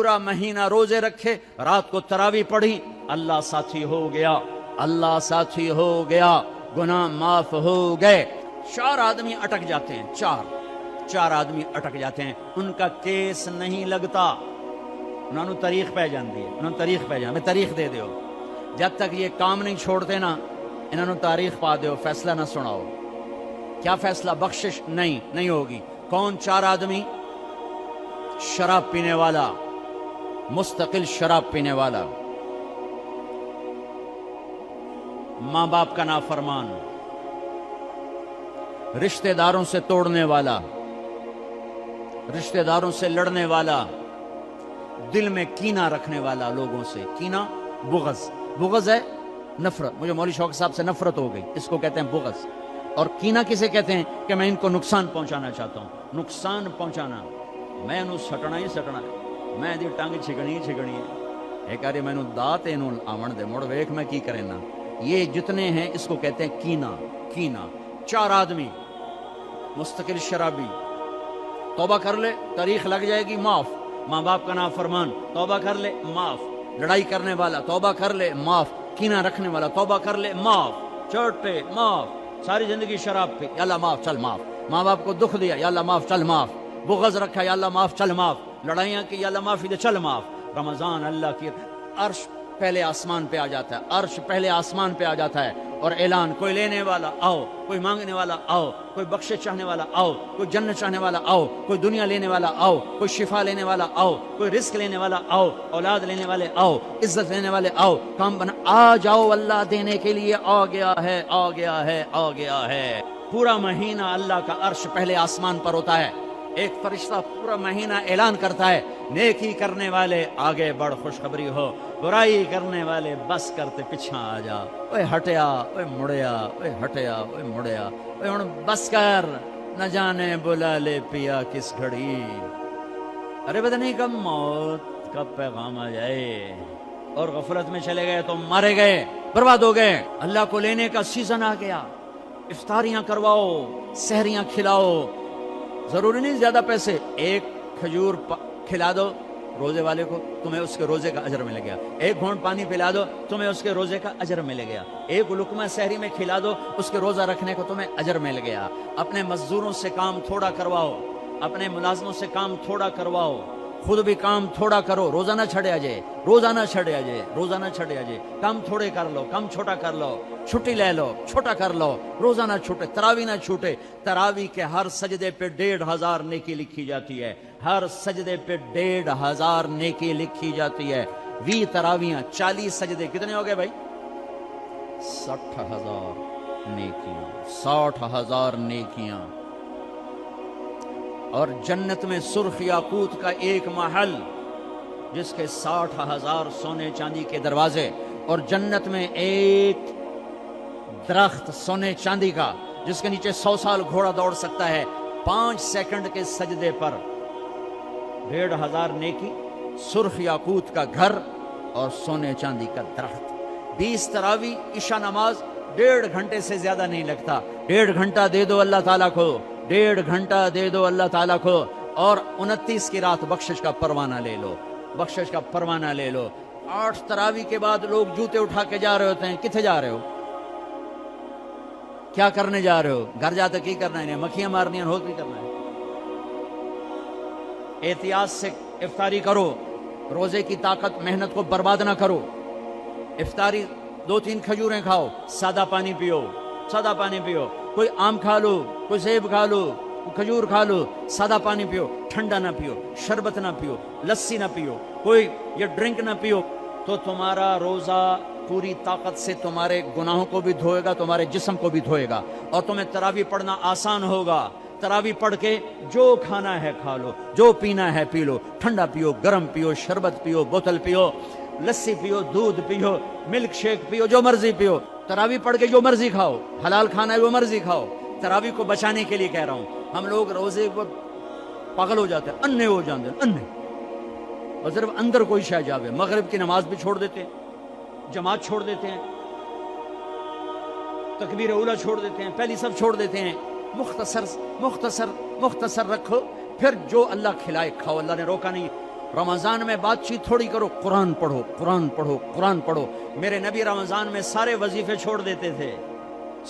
پورا مہینہ روزے رکھے، رات کو تراویح پڑھی، اللہ ساتھی ہو گیا، اللہ ساتھی ہو گیا، گناہ معاف ہو گئے۔ 4 آدمی اٹک جاتے ہیں، چار آدمی اٹک جاتے ہیں، ان کا کیس نہیں لگتا، انہوں نے تاریخ پہ جاندی ہے، انہوں نے تاریخ پہ جان، میں تاریخ دے دیو، جب تک یہ کام نہیں چھوڑتے نا انہوں نے تاریخ پا دیو، فیصلہ نہ سناؤ۔ کیا فیصلہ؟ بخشش نہیں ہوگی۔ کون 4 آدمی؟ شراب پینے والا، مستقل شراب پینے والا، ماں باپ کا نافرمان، رشتہ داروں سے توڑنے والا، رشتہ داروں سے لڑنے والا، دل میں کینہ رکھنے والا لوگوں سے۔ کینہ بغض ہے نفرت، مجھے مولوی شوقت صاحب سے نفرت ہو گئی، اس کو کہتے ہیں بغض۔ اور کینہ کسے کہتے ہیں؟ کہ میں ان کو نقصان پہنچانا چاہتا ہوں، نقصان پہنچانا، میں انہوں سٹنا ہی سٹنا ہے، میں دی ٹانگ چھگنی ہے، ایک آری میں انہوں دات انہوں آمن دے موڑ ویک میں کی کرنا۔ یہ جتنے ہیں اس کو کہتے ہیں کینہ۔ 4 آدمی، مستقل شرابی، توبہ کر لے تاریخ لگ جائے گی، معاف۔ ماں باپ کا نافرمان، توبہ کر لے معاف۔ لڑائی کرنے والا، توبہ کر لے معاف۔ کینہ رکھنے والا، توبہ کر لے معاف۔ چھوٹے معاف، ساری زندگی شراب پی، یا اللہ معاف، چل معاف۔ ماں باپ کو دکھ دیا، یا اللہ معاف، چل معاف۔ بغض رکھا، یا اللہ معاف، چل معاف۔ لڑائیاں کی، یا اللہ معافی دے، چل معاف۔ رمضان اللہ کی عرش پہلے آسمان پہ آ جاتا ہے، عرش پہلے آسمان پہ آ جاتا ہے، اور اعلان، کوئی لینے والا آؤ، کوئی مانگنے والا آؤ، کوئی بخشش چاہنے والا آؤ، کوئی جنت چاہنے والا آؤ، کوئی دنیا لینے والا آؤ، کوئی شفا لینے والا آؤ، کوئی رزق لینے والا آؤ، اولاد لینے والے آؤ، عزت لینے والے آؤ، کام بنا آ جاؤ، اللہ دینے کے لیے آ گیا ہے، آ گیا ہے، آ گیا ہے۔ پورا مہینہ اللہ کا عرش پہلے آسمان پر ہوتا ہے، ایک فرشتہ پورا مہینہ اعلان کرتا ہے، نیکی کرنے والے آگے بڑھ، خوشخبری ہو، برائی کرنے والے بس کرتے پیچھا آ جا، اوے ہٹیا، اوے مڑیا، اوے ہٹیا، اوے مڑیا، اوے ہن بس کر، نہ جانے بلا لے پیا کس گھڑی، ارے پتہ نہیں کب موت کا پیغام آ جائے، اور غفلت میں چلے گئے تو مارے گئے، برباد ہو گئے۔ اللہ کو لینے کا سیزن آ گیا، افطاریاں کرواؤ، سحریاں کھلاؤ، ضروری نہیں زیادہ پیسے، ایک کھجور کھلا دو روزے والے کو، تمہیں اس کے روزے کا اجر ملے گا۔ ایک گھونٹ پانی پلا دو، تمہیں اس کے روزے کا اجر ملے گا۔ ایک لقمہ سحری میں کھلا دو، اس کے روزہ رکھنے کو تمہیں اجر مل گیا۔ اپنے مزدوروں سے کام تھوڑا کرواؤ، اپنے ملازموں سے کام تھوڑا کرواؤ، خود بھی کام تھوڑا کرو، روزہ نہ چھڑے آجے، روزہ نہ چھڑے آجے، روزہ نہ چھڑے آجے، کام تھوڑے کر لو، کام چھوٹا کر لو، چھٹی لے لو، چھوٹا کر لو، روزہ نہ چھوٹے، تراویح نہ چھوٹے۔ تراویح کے ہر سجدے پہ 1500 نیکی لکھی جاتی ہے، ہر سجدے پہ 1500 نیکی لکھی جاتی ہے۔ 20 تراویحاں، 40 سجدے، کتنے ہو گئے بھائی؟ 60,000 نیکیاں، 60,000 نیکیاں۔ اور جنت میں سرخ یاقوت کا ایک محل جس کے 60,000 سونے چاندی کے دروازے، اور جنت میں ایک درخت سونے چاندی کا جس کے نیچے 100 سال گھوڑا دوڑ سکتا ہے۔ 5 سیکنڈ کے سجدے پر 1500 نیکی، سرخ یاقوت کا گھر اور سونے چاندی کا درخت۔ 20 تراویح، عشاء نماز 1.5 گھنٹے سے زیادہ نہیں لگتا۔ 1.5 گھنٹہ دے دو اللہ تعالیٰ کو، 1.5 گھنٹہ دے دو اللہ تعالیٰ کو، اور 29 کی رات بخشش کا پروانہ لے لو، بخشش کا پروانہ لے لو۔ 8 تراویح کے بعد لوگ جوتے اٹھا کے جا رہے ہوتے ہیں، کتنے جا رہے ہو؟ کیا کرنے جا رہے ہو؟ گھر جاتے کی کرنا ہے؟ مکھیاں مارنی ہیں، کی کرنا ہے؟ احتیاط سے افطاری کرو، روزے کی طاقت محنت کو برباد نہ کرو۔ افطاری 2-3 کھجوریں کھاؤ، سادہ پانی پیو، سادہ پانی پیو، کوئی آم کھا لو، کوئی سیب کھا لو، کوئی کھجور کھا لو، سادہ پانی پیو، ٹھنڈا نہ پیو، شربت نہ پیو، لسی نہ پیو، کوئی یہ ڈرنک نہ پیو، تو تمہارا روزہ پوری طاقت سے تمہارے گناہوں کو بھی دھوئے گا، تمہارے جسم کو بھی دھوئے گا، اور تمہیں تراویح پڑھنا آسان ہوگا۔ تراویح پڑھ کے جو کھانا ہے کھا لو، جو پینا ہے پی لو، ٹھنڈا پیو، گرم پیو، شربت پیو، بوتل پیو، لسی پیو، دودھ پیو، ملک شیک پیو، جو مرضی پیو۔ تراویح پڑھ کے جو مرضی کھاؤ، حلال کھانا ہے وہ مرضی کھاؤ۔ تراویح کو بچانے کے لیے کہہ رہا ہوں، ہم لوگ روزے کو پاگل ہو جاتے ہیں، انے ہو جاتے ہیں، انے، اور صرف اندر کوئی شے جاوے، مغرب کی نماز بھی چھوڑ دیتے ہیں، جماعت چھوڑ دیتے ہیں، تکبیر اولیٰ چھوڑ دیتے ہیں، پہلی سب چھوڑ دیتے ہیں۔ مختصر مختصر مختصر رکھو، پھر جو اللہ کھلائے کھاؤ، اللہ نے روکا نہیں۔ رمضان میں بات چیت تھوڑی کرو، قرآن پڑھو، قرآن پڑھو، قرآن پڑھو۔ میرے نبی رمضان میں سارے وظیفے چھوڑ دیتے تھے،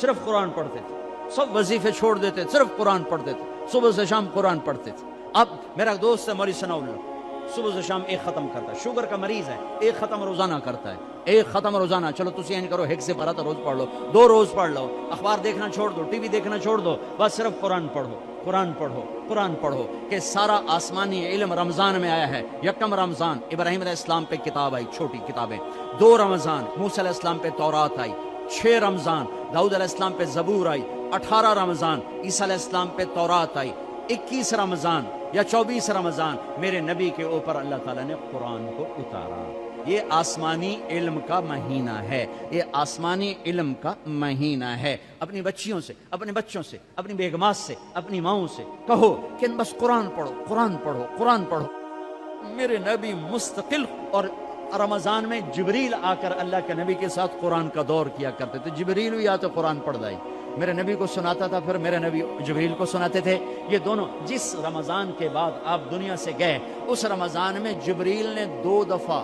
صرف قرآن پڑھتے تھے، سب وظیفے چھوڑ دیتے، صرف قرآن پڑھتے تھے، صبح سے شام قرآن پڑھتے تھے۔ اب میرا دوست ہے مولوی ثناء اللہ، صبح سے شام ایک ختم کرتا ہے، شوگر کا مریض ہے، ایک ختم روزانہ کرتا ہے، ایک ختم روزانہ۔ چلو تسی این کرو، ایک سے پڑھا تو روز پڑھ لو، 2 روز پڑھ لو، اخبار دیکھنا چھوڑ دو، ٹی وی دیکھنا چھوڑ دو، بس صرف قرآن پڑھو، قرآن پڑھو، قرآن پڑھو، کہ سارا آسمانی علم رمضان میں آیا ہے۔ یکم رمضان ابراہیم علیہ السلام پہ کتاب آئی، چھوٹی کتابیں، 2 رمضان موسیٰ علیہ السلام پہ تورات آئی، 6 رمضان داؤد علیہ السلام پہ زبور آئی، 18 رمضان عیسیٰ علیہ السلام پہ تورات آئی، 21 رمضان یا 24 رمضان میرے نبی کے اوپر اللہ تعالیٰ نے قرآن کو اتارا۔ یہ آسمانی علم کا مہینہ ہے، یہ آسمانی علم کا مہینہ ہے۔ اپنی بچیوں سے، اپنے بچوں سے، اپنی بیگمات سے، اپنی ماؤں سے کہو کہ بس قرآن پڑھو، قرآن پڑھو، قرآن پڑھو۔ میرے نبی مستقل، اور رمضان میں جبریل آ کر اللہ کے نبی کے ساتھ قرآن کا دور کیا کرتے تھے، جبریل بھی آتے قرآن پڑھ دائی، میرے نبی کو سناتا تھا، پھر میرے نبی جبریل کو سناتے تھے۔ یہ دونوں، جس رمضان کے بعد آپ دنیا سے گئے اس رمضان میں جبریل نے 2 دفعہ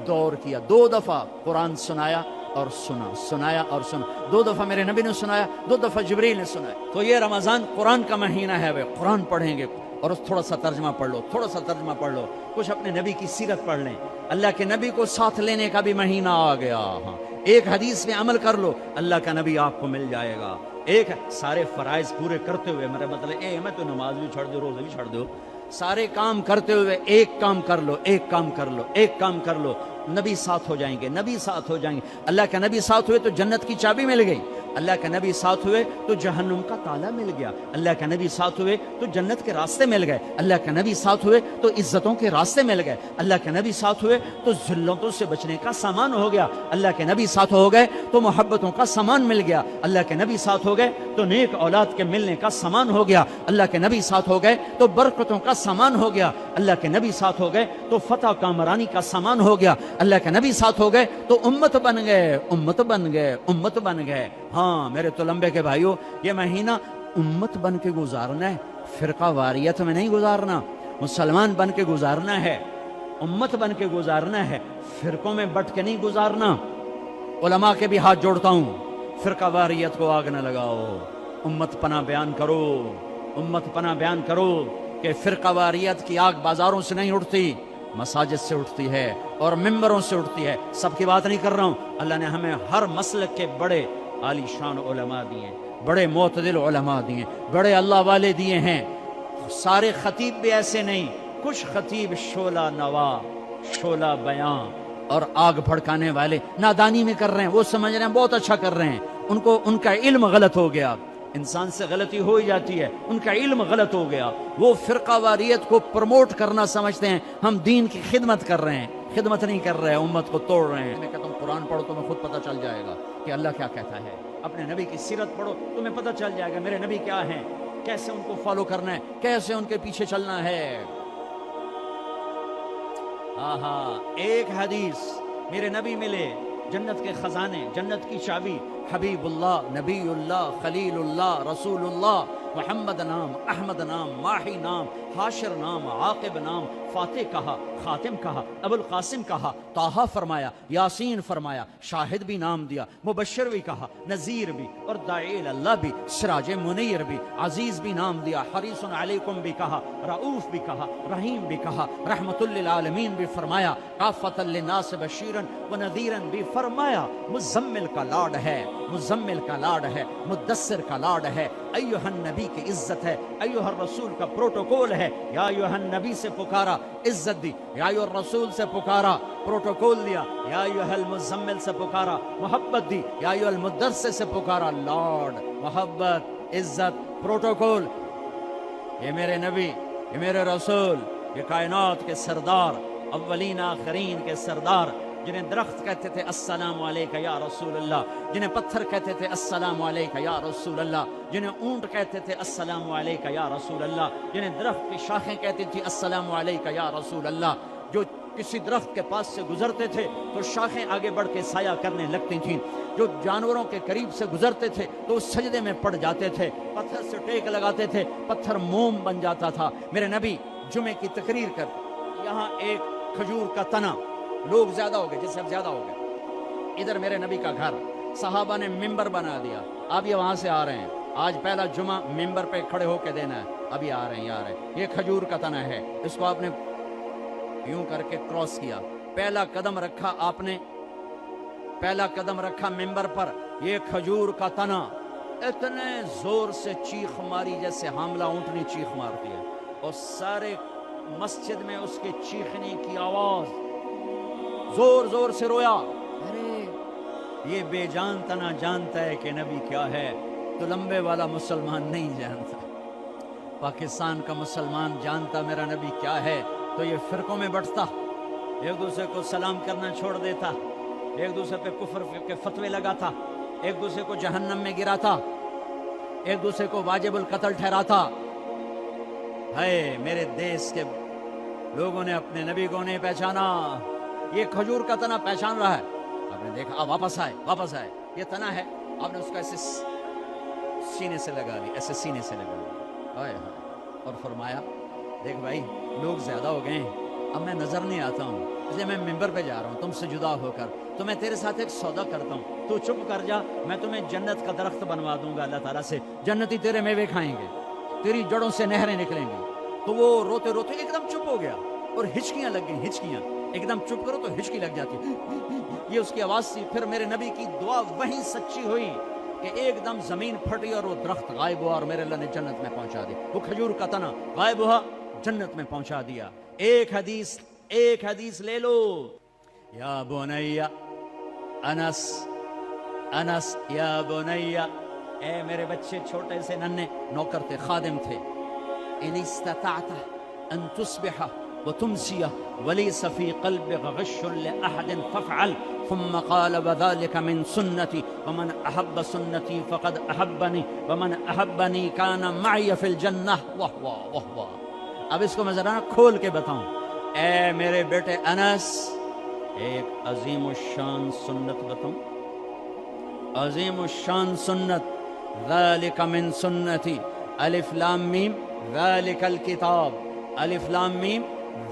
دور کیا، 2 دفعہ قرآن سنایا اور سنا، سنایا اور سنا، 2 دفعہ میرے نبی نے سنایا، 2 دفعہ جبریل نے سنایا۔ تو یہ رمضان قرآن کا مہینہ ہے، وہ قرآن پڑھیں گے، اور تھوڑا سا ترجمہ پڑھ لو، تھوڑا سا ترجمہ پڑھ لو، کچھ اپنے نبی کی سیرت پڑھ لیں، اللہ کے نبی کو ساتھ لینے کا بھی مہینہ آ گیا۔ ہاں، ایک حدیث میں عمل کر لو، اللہ کا نبی آپ کو مل جائے گا۔ ایک سارے فرائض پورے کرتے ہوئے، میرا مطلب میں تو نماز بھی چھوڑ دو، روزے بھی چھوڑ دو، سارے کام کرتے ہوئے ایک کام کر لو، ایک کام کر لو، ایک کام کر لو، نبی ساتھ ہو جائیں گے، نبی ساتھ ہو جائیں گے۔ اللہ کا نبی ساتھ ہوئے تو جنت کی چابی مل گئی، اللہ کا نبی ساتھ ہوئے تو جہنم کا تالا مل گیا، اللہ کا نبی ساتھ ہوئے تو جنت کے راستے مل گئے، اللہ کا نبی ساتھ ہوئے تو عزتوں کے راستے مل گئے، اللہ کے نبی ساتھ ہوئے تو ذلتوں سے بچنے کا سامان ہو گیا، اللہ کے نبی ساتھ ہو گئے تو محبتوں کا سامان مل گیا، اللہ کے نبی ساتھ ہو گئے تو نیک اولاد کے ملنے کا سامان ہو گیا، اللہ کے نبی ساتھ ہو گئے تو برکتوں کا سامان ہو گیا، اللہ کے نبی ساتھ ہو گئے تو فتح کامرانی کا سامان ہو گیا، اللہ کے نبی ساتھ ہو گئے تو امت بن گئے، امت بن گئے، امت بن گئے۔ ہاں میرے تو لمبے کے بھائیوں، یہ مہینہ امت بن کے گزارنا ہے، فرقہ واریت میں نہیں گزارنا، مسلمان بن کے گزارنا ہے، امت بن کے گزارنا ہے، فرقوں میں بٹ کے نہیں گزارنا۔ علماء کے بھی ہاتھ جوڑتا ہوں، فرقہ واریت کو آگ نہ لگاؤ، امت پناہ بیان کرو، امت پناہ بیان کرو، کہ فرقہ واریت کی آگ بازاروں سے نہیں اٹھتی، مساجد سے اٹھتی ہے اور ممبروں سے اٹھتی ہے۔ سب کی بات نہیں کر رہا ہوں، اللہ نے ہمیں ہر مسلک کے بڑے عالی شان علماء دیے، بڑے معتدل علماء دیے، بڑے اللہ والے دیے ہیں۔ سارے خطیب بھی ایسے نہیں، کچھ خطیب شعلہ نوا، شعلہ بیان اور آگ بھڑکانے والے نادانی میں کر رہے ہیں، وہ سمجھ رہے ہیں بہت اچھا کر رہے ہیں، ان کا علم غلط ہو گیا، انسان سے غلطی ہو ہی جاتی ہے، ان کا علم غلط ہو گیا، وہ فرقہ واریت کو پروموٹ کرنا سمجھتے ہیں ہم دین کی خدمت کر رہے ہیں، خدمت نہیں کر رہے ہیں، امت کو توڑ رہے ہیں۔ میں کہتا ہوں قرآن پڑھو، تمہیں خود پتہ چل جائے گا کہ اللہ کیا کہتا ہے، اپنے نبی کی سیرت پڑھو، تمہیں پتہ چل جائے گا میرے نبی کیا ہیں، کیسے ان کو فالو کرنا ہے، کیسے ان کے پیچھے چلنا ہے۔ ایک حدیث میرے نبی ملے، جنت کے خزانے، جنت کی چابی، حبیب اللہ، نبی اللہ، خلیل اللہ، رسول اللہ، محمد نام، احمد نام، ماہی نام، حاشر نام، عاقب نام، فاتح کہا، خاتم کہا، ابو القاسم کہا، طٰہٰ فرمایا، یاسین فرمایا، شاہد بھی نام دیا، مبشر بھی کہا، نذیر بھی، اور داعی اللہ بھی، سراج منیر بھی، عزیز بھی نام دیا، حریص علیکم بھی کہا، رؤوف بھی کہا، رحیم بھی کہا، رحمت للعالمین بھی فرمایا، کافۃ للناس بشیرا ونذیرا بھی فرمایا۔ مزمل کا لاڈ ہے، مزمل کا لاڈ ہے، مدثر کا لاڈ ہے، ایھا النبی کی عزت ہے، ایھا الرسول کا پروٹوکول ہے، یا ایھا النبی سے پکارا عزت دی، یا ایھا الرسول سے پکارا پروٹوکول دیا، یا ایھا المزمل سے پکارا محبت دی، یا ایھا المدثر سے پکارا لاڈ، محبت، عزت، پروٹوکول۔ یہ میرے نبی، یہ میرے رسول، یہ کائنات کے سردار، اولین آخرین کے سردار، جنہیں درخت کہتے تھے السلام علیکہ یا رسول اللہ، جنہیں پتھر کہتے تھے السلام علیکہ یا رسول اللہ، جنہیں اونٹ کہتے تھے السلام علیکہ یا رسول اللہ، جنہیں درخت کی شاخیں کہتی تھی السلام علیکہ یا رسول اللہ، جو کسی درخت کے پاس سے گزرتے تھے تو شاخیں آگے بڑھ کے سایہ کرنے لگتی تھیں، جو جانوروں کے قریب سے گزرتے تھے تو اس سجدے میں پڑ جاتے تھے، پتھر سے ٹیک لگاتے تھے، پتھر موم بن جاتا تھا۔ میرے نبی جمعے کی تقریر کرتے، یہاں ایک کھجور کا تنا، لوگ زیادہ ہو گئے، جس سے اب زیادہ ہو گئے، ادھر میرے نبی کا گھر، صحابہ نے ممبر بنا دیا، اب یہ وہاں سے آ رہے ہیں، آج پہلا جمعہ ممبر پہ کھڑے ہو کے دینا ہے، ابھی آ رہے ہیں، یہ کھجور کا تنا ہے، اس کو آپ نے یوں کر کے کراس کیا، پہلا قدم رکھا آپ نے، پہلا قدم رکھا ممبر پر، یہ کھجور کا تنا، اتنے زور سے چیخ ماری جیسے حاملہ اونٹنی چیخ مارتی ہے، اور سارے مسجد میں اس کے چیخنے کی آواز، زور زور سے رویا، ارے یہ بے جان تنا جانتا ہے کہ نبی کیا ہے، تو لمبے والا مسلمان نہیں جانتا، پاکستان کا مسلمان جانتا میرا نبی کیا ہے تو یہ فرقوں میں بٹتا، ایک دوسرے کو سلام کرنا چھوڑ دیتا، ایک دوسرے پہ کفر کے فتوے لگاتا، ایک دوسرے کو جہنم میں گراتا، ایک دوسرے کو واجب القتل ٹھہراتا۔ ہے میرے دیس کے لوگوں نے اپنے نبی کو نہیں پہچانا، یہ کھجور کا تنا پہچان رہا ہے، آپ نے دیکھا، آپ واپس آئے، یہ تنا ہے، آپ نے اس کا ایسے سینے سے لگا لی، ایسے سینے سے لگا لی، اور فرمایا دیکھ بھائی لوگ زیادہ ہو گئے ہیں، اب میں نظر نہیں آتا ہوں، اس لیے میں ممبر پہ جا رہا ہوں تم سے جدا ہو کر، تو میں تیرے ساتھ ایک سودا کرتا ہوں، تو چپ کر جا، میں تمہیں جنت کا درخت بنوا دوں گا اللہ تعالیٰ سے، جنتی تیرے میوے کھائیں گے، تیری جڑوں سے نہریں نکلیں گی۔ تو وہ روتے روتے ایک دم چپ ہو گیا، اور ہچکیاں لگ گئیں، ہچکیاں، ایک دم چپ کرو تو ہچکی لگ جاتی، یہ اس کی آواز تھی۔ پھر میرے نبی کی دعا وہیں سچی ہوئی کہ ایک دم زمین پھٹی اور وہ درخت غائب ہوا، اور میرے اللہ نے جنت میں پہنچا دیا، وہ کھجور کا تنا غائب ہوا، جنت میں پہنچا دیا۔ ایک حدیث لے لو، یا بنیا انس یا بنیا، اے میرے بچے چھوٹے سے ننھے، نوکر تھے، خادم تھے، ان استطعت ان تصبح وتمسي وليس في قلبك غش لأحد فافعل، ثم قال وذلك من سنتي ومن أحب سنتي فقد أحبني ومن أحبني كان معي في الجنة، واہ۔ اب اس کو میں ذرا کھول کے بتاؤں، اے میرے بیٹے انس، ایک عظیم الشان سنت بتاؤں، عظیم الشان سنت، ذالک من سنتی، الف لام میم ذالک الکتاب، الف لام میم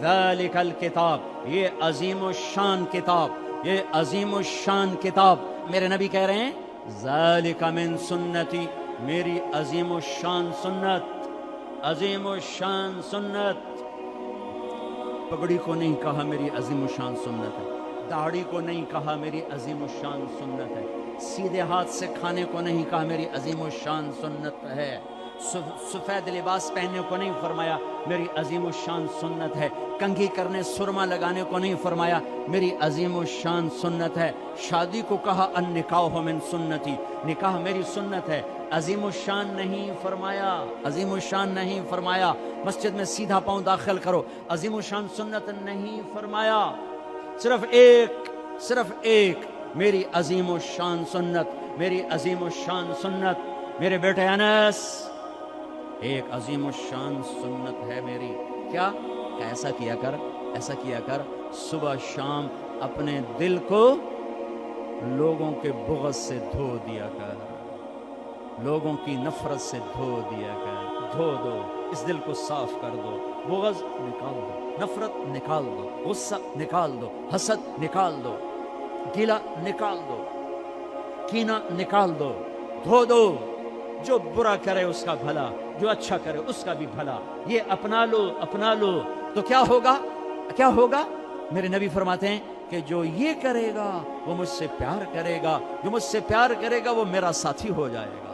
ذالک الکتاب، یہ عظیم الشان کتاب، یہ عظیم الشان کتاب، میرے نبی کہہ رہے ہیں ذالک من سنتی، میری عظیم الشان سنت، عظیم الشان سنت۔ پگڑی کو نہیں کہا میری عظیم الشان سنت ہے، داڑھی کو نہیں کہا میری عظیم الشان سنت ہے، سیدھے ہاتھ سے کھانے کو نہیں کہا میری عظیم الشان سنت ہے، سفید لباس پہننے کو نہیں فرمایا میری عظیم الشان سنت ہے، کنگھی کرنے سرما لگانے کو نہیں فرمایا میری عظیم الشان سنت ہے، شادی کو کہا النکاح من سنتی، نکاح میری سنت ہے، عظیم الشان نہیں فرمایا، عظیم الشان نہیں فرمایا، مسجد میں سیدھا پاؤں داخل کرو، عظیم الشان سنت نہیں فرمایا، صرف ایک میری عظیم الشان سنت، میری عظیم الشان سنت، میرے بیٹے انس، ایک عظیم الشان سنت ہے میری، کیا کہ ایسا کیا کر صبح شام اپنے دل کو لوگوں کے بغض سے دھو دیا کر، لوگوں کی نفرت سے دھو دیا کر، دھو دو، اس دل کو صاف کر دو، بغض نکال دو، نفرت نکال دو، غصہ نکال دو، حسد نکال دو، گیلا نکال دو، کینہ نکال دو، دھو دو، جو برا کرے اس کا بھلا، جو اچھا کرے اس کا بھی بھلا، یہ اپنا لو تو کیا ہوگا؟ میرے نبی فرماتے ہیں کہ جو یہ کرے گا وہ مجھ سے پیار کرے گا، جو مجھ سے پیار کرے گا وہ میرا ساتھی ہو جائے گا۔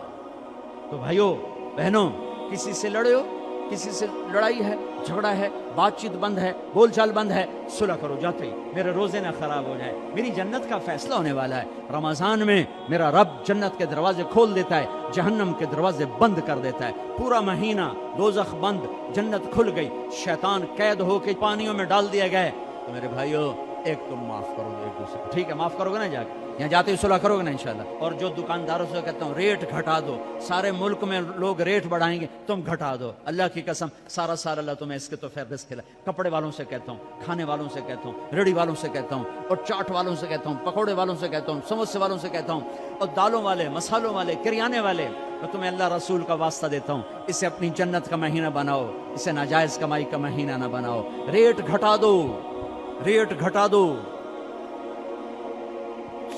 تو بھائیو بہنوں، کسی سے لڑے ہو، کسی سے لڑائی ہے، جھگڑا ہے، بات چیت بند ہے، بول چال بند ہے، صلح کرو جاتے ہی، میرے روزے نہ خراب ہو جائے، میری جنت کا فیصلہ ہونے والا ہے۔ رمضان میں میرا رب جنت کے دروازے کھول دیتا ہے، جہنم کے دروازے بند کر دیتا ہے، پورا مہینہ دوزخ بند، جنت کھل گئی، شیطان قید ہو کے پانیوں میں ڈال دیا گیا۔ تو میرے بھائیو، ایک تم معاف کرو گے ایک دوسرے کو، ٹھیک ہے؟ معاف کرو گے نا، جا کے یہاں جاتے ہی صلح کرو گے نا انشاءاللہ۔ اور جو دکانداروں سے کہتا ہوں ریٹ گھٹا دو، سارے ملک میں لوگ ریٹ بڑھائیں گے، تم گھٹا دو، اللہ کی قسم سارا اللہ تمہیں اس کے تو فیض کھلا۔ کپڑے والوں سے کہتا ہوں، کھانے والوں سے کہتا ہوں، ریڑھی والوں سے کہتا ہوں، اور چاٹ والوں سے کہتا ہوں، پکوڑے والوں سے کہتا ہوں، سموسے والوں سے کہتا ہوں، اور دالوں والے، مسالوں والے، کریانے والے، میں تمہیں اللہ رسول کا واسطہ دیتا ہوں، اسے اپنی جنت کا مہینہ بناؤ، اسے ناجائز کمائی کا مہینہ نہ بناؤ، ریٹ گھٹا دو، ریٹ گھٹا دو،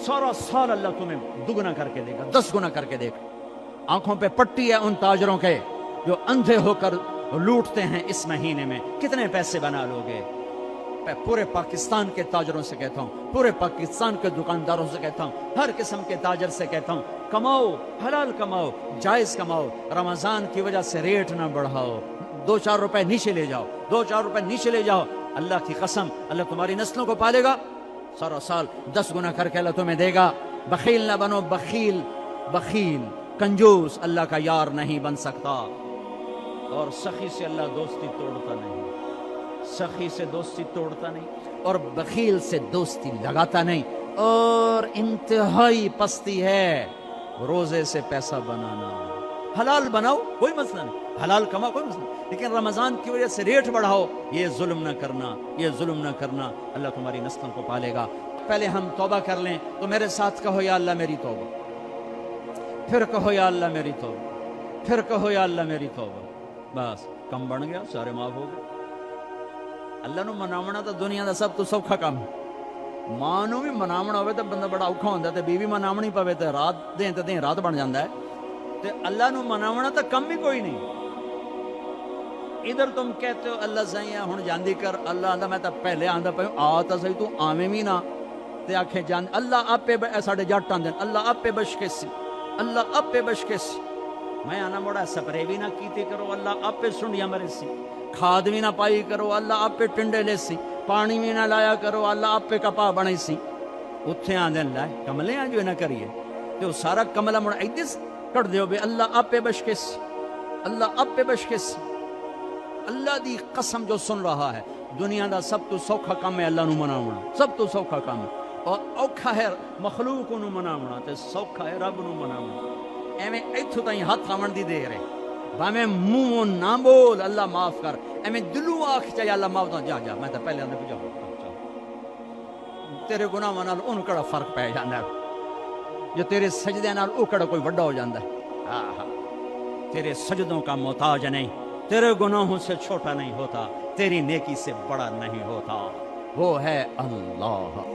سارا سال اللہ تمہیں دگنا کر کے دے گا، 10 گنا کر کے دے گا۔ آنکھوں پہ پٹی ہے ان تاجروں کے جو اندھے ہو کر لوٹتے ہیں اس مہینے میں، کتنے پیسے بنا لو گے؟ میں پورے پاکستان کے تاجروں سے کہتا ہوں، پورے پاکستان کے دکانداروں سے کہتا ہوں، ہر قسم کے تاجر سے کہتا ہوں، کماؤ، حلال کماؤ، جائز کماؤ، رمضان کی وجہ سے ریٹ نہ بڑھاؤ، 2-4 روپے نیچے لے جاؤ، 2-4 روپے نیچے لے جاؤ، اللہ کی قسم اللہ تمہاری نسلوں کو پالے گا، سارا سال 10 گنا کر کے اللہ تمہیں دے گا۔ بخیل نہ بنو، بخیل، بخیل، کنجوس اللہ کا یار نہیں بن سکتا، اور سخی سے اللہ دوستی توڑتا نہیں، سخی سے دوستی توڑتا نہیں، اور بخیل سے دوستی لگاتا نہیں، اور انتہائی پستی ہے روزے سے پیسہ بنانا۔ حلال بناؤ کوئی مسئلہ نہیں، حلال کماؤ کوئی مسئلہ نہیں، لیکن رمضان کی وجہ سے ریٹ بڑھاؤ، یہ ظلم نہ کرنا، یہ ظلم نہ کرنا، اللہ تمہاری نسلوں کو پالے گا۔ پہلے ہم توبہ کر لیں، تو میرے ساتھ کہو یا اللہ میری توبہ، پھر کہو یا اللہ میری توبہ، پھر کہو یا اللہ میری توبہ، بس کم بن گیا، سارے معاف ہو گئے۔ اللہ نو مناونا تو دنیا دا سب تو سوکھا کام ہے۔ ماں نو بھی مناونا ہوئے تو بندہ بڑا اوکھا ہوندا تے بیوی مناونی پوے تے رات دیں تے دیں رات بن جاندا ہے، تے اللہ نو مناونا تو کم ہی کوئی نہیں۔ ادھر تم کہتے ہو اللہ سائیں ہن جاندی کر، اللہ آندا میں تو پہلے آندا پیا آ تا صحیح، تو آویں بھی نہ تے آکھے جان اللہ آپے ساڈے جٹ آندے اللہ آپے بشکے سی، اللہ آپے بشکے سی، میں آنا موڑا سپرے بھی نہ کیتی کرو، اللہ آپے سنڈیاں مرے سی، کھاد بھی نہ پائی کرو، اللہ آپے ٹنڈے لے سی، پانی بھی نہ لایا کرو، اللہ آپے کپا بنائی سی، اتھے آندے لائے کملے آ جو نہ کریے، تو سارا کملہ موڑا ایدس کر دیو بے اللہ آپے بشکے سی، اللہ آپے بشکے سی۔ اللہ دی قسم جو سن رہا ہے، دنیا دا سب تو سوکھا کام ہے اللہ نو مناونا، سب تو سوکھا کام ہے، اور اوکھا ہے مخلوق نو مناونا تے سوکھا ہے رب نو مناونا۔ ایویں ایتھوں تائیں ہاتھ آون دی دیر ہے، بھاویں منہ نہ بول اللہ معاف کر، ایویں دلوں آکھ چاہے اللہ معاف نہ جا میں تو پہلے آندے جاؤ تیرے گناہاں نال اون کڑا فرق پے جاندا ہے، جو تیرے سجدے نال او کڑا کوئی بڑا ہو جاندا ہے۔ تیرے سجدوں کا محتاج نہیں، تیرے گناہوں سے چھوٹا نہیں ہوتا، تیری نیکی سے بڑا نہیں ہوتا، وہ ہے اللہ۔